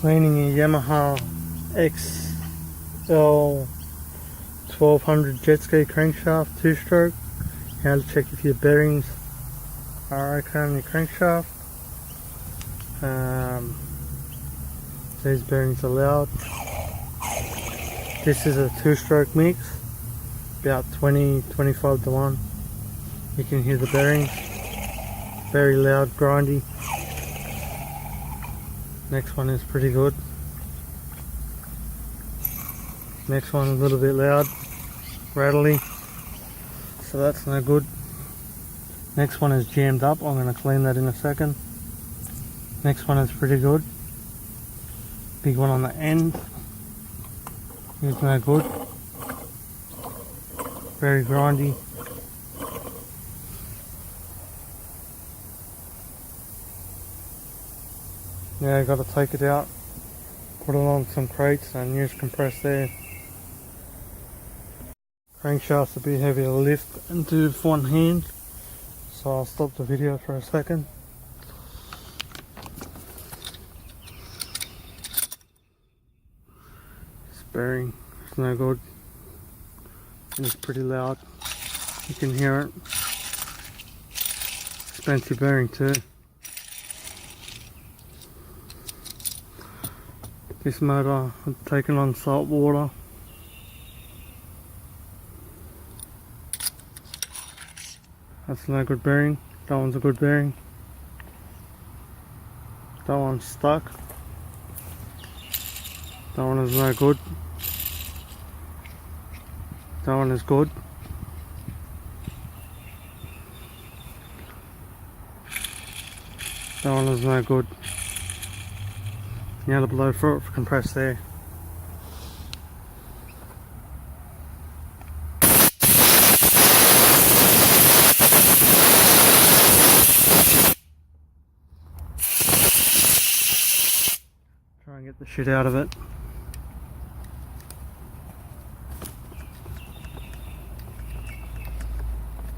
Cleaning a Yamaha XL1200 jetski crankshaft 2-stroke. How to check if your bearings are okay on your crankshaft. These bearings are loud. This is a 2-stroke mix, about 20-25 to 1. You can hear the bearings, very loud, grindy. Next one is pretty good. Next one a little bit loud, rattly, so that's no good. Next one is jammed up. I'm going to clean that in a second. Next one is pretty good. Big one on the end is no good. Very grindy. Now I got to take it out, put it on some crates and use compressed air. Crankshaft's a bit heavy to lift and do with one hand, so I'll stop the video for a second. This bearing is no good, and it's pretty loud. You can hear it. Expensive bearing too. This motor I've taken on salt water. That's no good bearing. That one's a good bearing. That one's stuck. That one is no good. That one is good. That one is no good. Now to blow through it for compressed air. Try and get the shit out of it.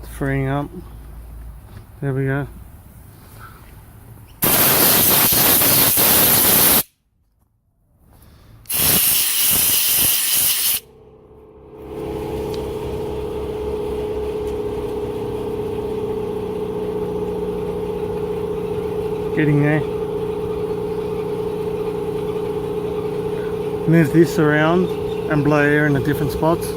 It's freeing up. There we go. Getting there. Move this around and blow air in the different spots.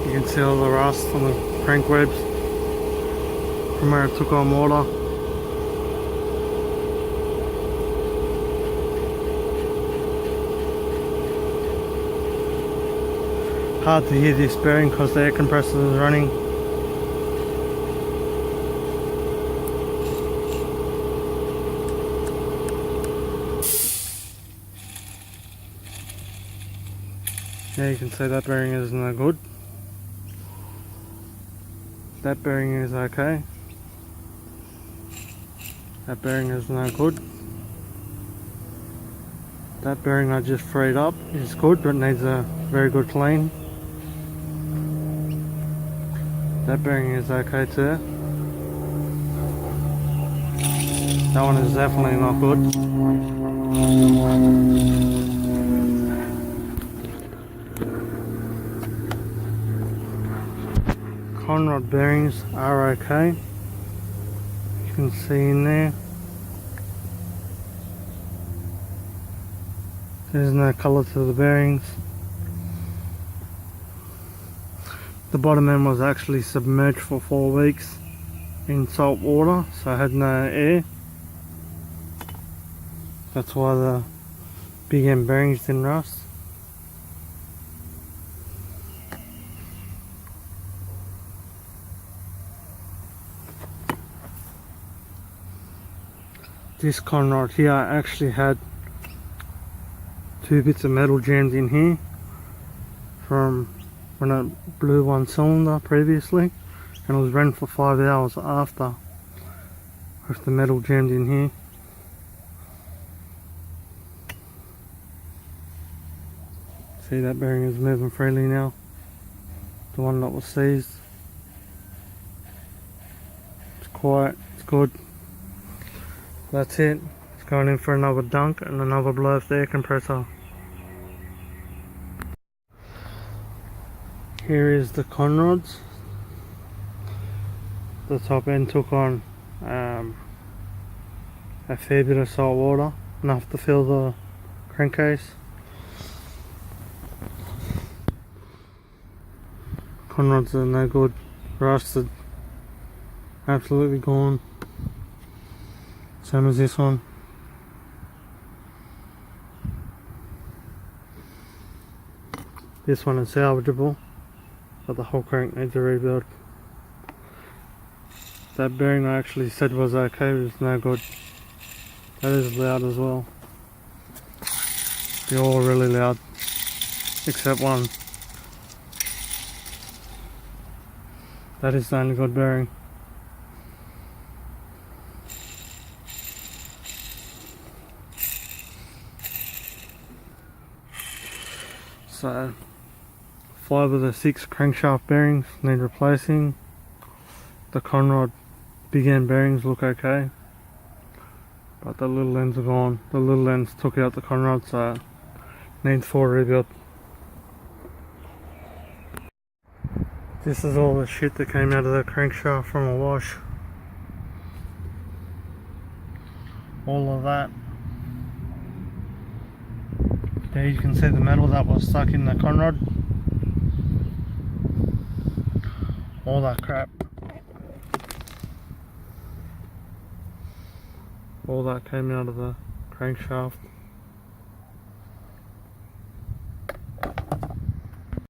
You can see all the rust on the crank webs from where it took on water. Hard to hear this bearing because the air compressor is running. Yeah, you can see that bearing is no good. That bearing is okay. That bearing is no good. That bearing I just freed up is good, but needs a very good clean. That bearing is okay too. That one is definitely not good. Conrod bearings are okay. You can see in there. There's no colour to the bearings. The bottom end was actually submerged for 4 weeks in salt water, so I had no air. That's why the big end bearings didn't rust. this conrod here actually had 2 bits of metal jammed in here from when it blew 1 cylinder previously, and it was running for 5 hours after with the metal jammed in here. See, that bearing is moving freely now, the one that was seized. It's quiet, it's good. That's it. It's going in for another dunk and another blow of the air compressor. Here is the conrods. The top end took on a fair bit of salt water, enough to fill the crankcase. Conrods are no good, rusted, absolutely gone. Same as this one. This one is salvageable, but the whole crank needs a rebuild. That bearing I actually said was okay was no good. That is loud as well. They're all really loud, except one. That is the only good bearing. So 5 of the 6 crankshaft bearings need replacing. The conrod big end bearings look okay, but the little ends are gone. The little ends took out the conrod, so it needs 4 rebuild. This is all the shit that came out of the crankshaft from a wash. All of that. There you can see the metal that was stuck in the conrod. All that crap. All that came out of the crankshaft.